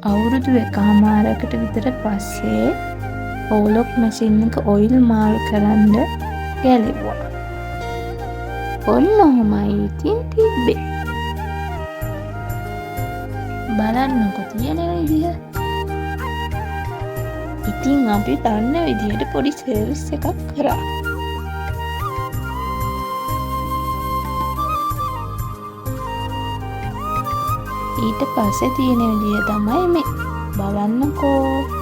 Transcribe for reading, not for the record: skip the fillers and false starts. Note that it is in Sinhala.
අවුරුදු එකහමාරකට විතර පස්සේ ඕලොක් මැෂින් එක ඔයිල් මාරු කරන්න ගැලෙව්වා. ඔන්න ඔහොමයි ඉතින් තිබ්බේ. බලන්නකො තියෙන විදිහ. ඉතින් අපි දන්න විදිහට පොඩි සර්විස් එකක් කරා. ඊට පස්සේ තියෙන විදිහ තමයි මේ. බලන්නකෝ.